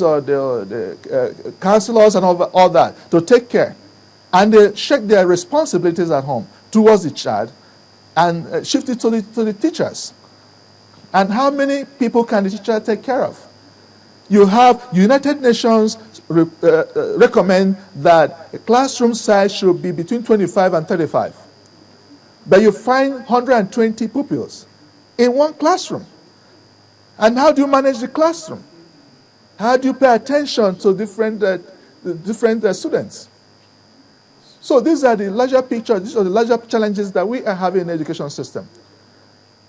or the counselors and all that to take care. And they check their responsibilities at home towards the child and shift it to the teachers. And how many people can the teacher take care of? You have United Nations recommend that a classroom size should be between 25 and 35. But you find 120 pupils in one classroom. And how do you manage the classroom? How do you pay attention to different students? So these are the larger picture, these are the larger challenges that we are having in the education system.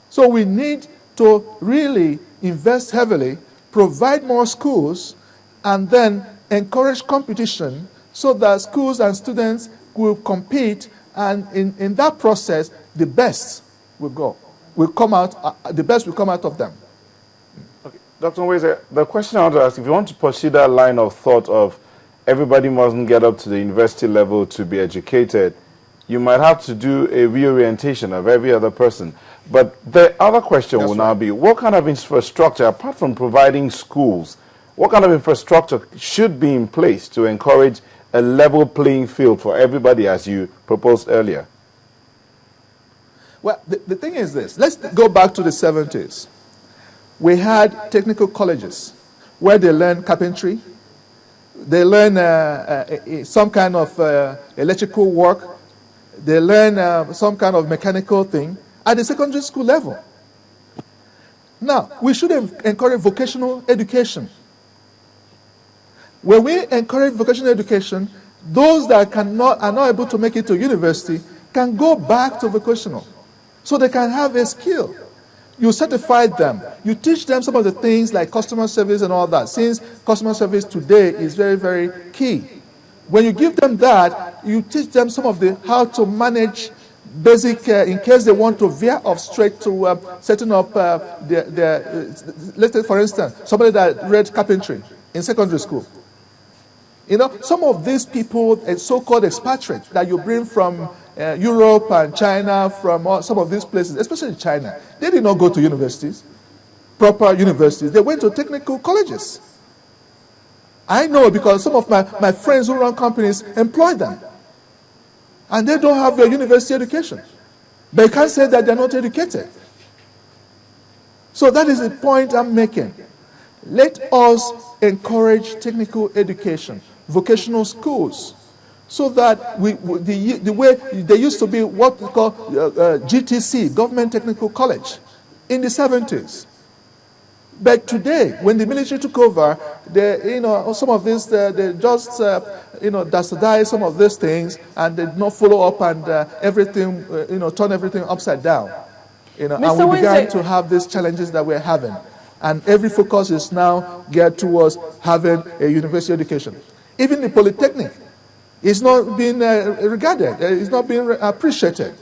So we need to really invest heavily, provide more schools, and then encourage competition so that schools and students will compete, and in that process, the best will come out of them. Okay. Dr. Nweze, the question I want to ask, if you want to pursue that line of thought of everybody mustn't get up to the university level to be educated, you might have to do a reorientation of every other person. But the other question will now be, what kind of infrastructure, apart from providing schools, what kind of infrastructure should be in place to encourage a level playing field for everybody, as you proposed earlier? Well, the thing is this. Let's go back to the 70s. We had technical colleges where they learn carpentry, they learn some kind of electrical work, they learn some kind of mechanical thing at the secondary school level. Now, we should encourage vocational education. When we encourage vocational education, those that are not able to make it to university can go back to vocational so they can have a skill. You certify them. You teach them some of the things like customer service and all that, since customer service today is very, very key. When you give them that, you teach them some of how to manage basic, in case they want to veer off straight to setting up let's say, for instance, somebody that read carpentry in secondary school. You know, some of these people, so-called expatriates that you bring from Europe and China, from some of these places, especially China, they did not go to universities, proper universities. They went to technical colleges. I know because some of my friends who run companies employ them. And they don't have a university education. But you can't say that they're not educated. So that is the point I'm making. Let us encourage technical education, vocational schools, so that the way they used to be what we call GTC, Government Technical College, in the 70s. But today, when the military took over, some of this, they just, dastardize some of these things, and they did not follow up, and everything, turn everything upside down. And we began to have these challenges that we're having. And every focus is now geared towards having a university education. Even the polytechnic is not being regarded, it's not being appreciated.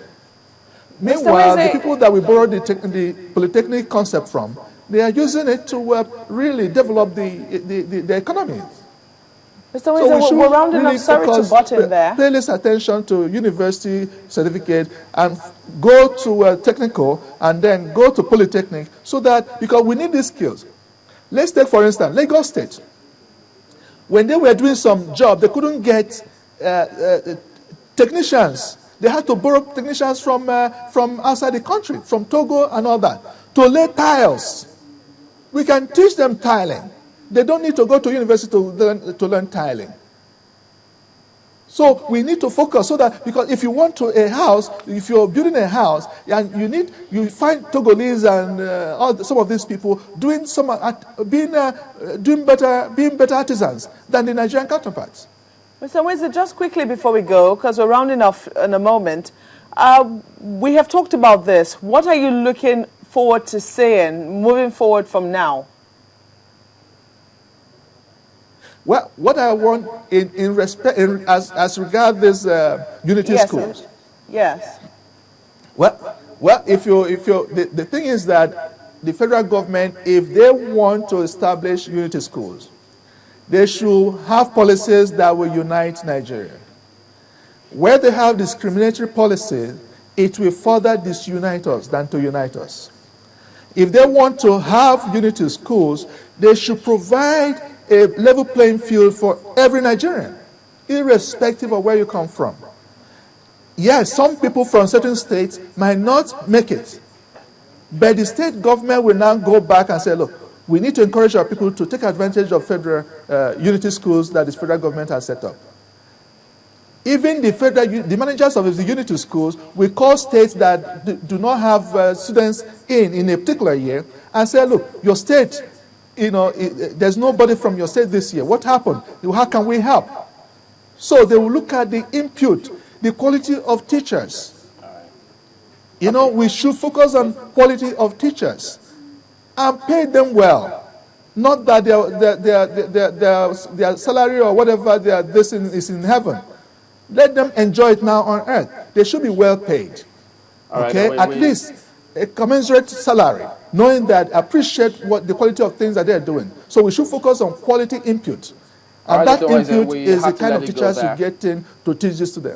Meanwhile, the people that we borrowed the polytechnic concept from, they are using it to really develop the economy. Mr. Nweze, we're rounding up. Sorry to butt in there. Pay less attention to university certificate and go to technical and then go to polytechnic, so that, because we need these skills. Let's take, for instance, Lagos State. When they were doing some job, they couldn't get technicians. They had to borrow technicians from outside the country, from Togo and all that, to lay tiles. We can teach them tiling. They don't need to go to university to learn tiling. So we need to focus, so that, because if you want to a house, if you're building a house, and you find Togolese and some of these people doing being better artisans than the Nigerian counterparts. Mr. Nweze, just quickly before we go, because we're rounding off in a moment, we have talked about this. What are you looking forward to seeing moving forward from now? Well, what I want in respect, as regard this unity schools. Yes. Well, the thing is that the federal government, if they want to establish unity schools, they should have policies that will unite Nigeria. Where they have discriminatory policies, it will further disunite us than to unite us. If they want to have unity schools, they should provide a level playing field for every Nigerian, irrespective of where you come from. Yes, some people from certain states might not make it, but the state government will now go back and say, look, we need to encourage our people to take advantage of federal unity schools that the federal government has set up. Even the managers of the unity schools will call states that do not have students in a particular year and say, look, your state, there's nobody from your state this year. What happened? How can we help? So they will look at the input, the quality of teachers. We should focus on quality of teachers and pay them well. Not that their salary or whatever this is in heaven. Let them enjoy it now on earth. They should be well paid. Okay? At least a commensurate salary, knowing that appreciate what the quality of things that they're doing. So we should focus on quality input. And that input is the kind of teachers you get in to teach this to them.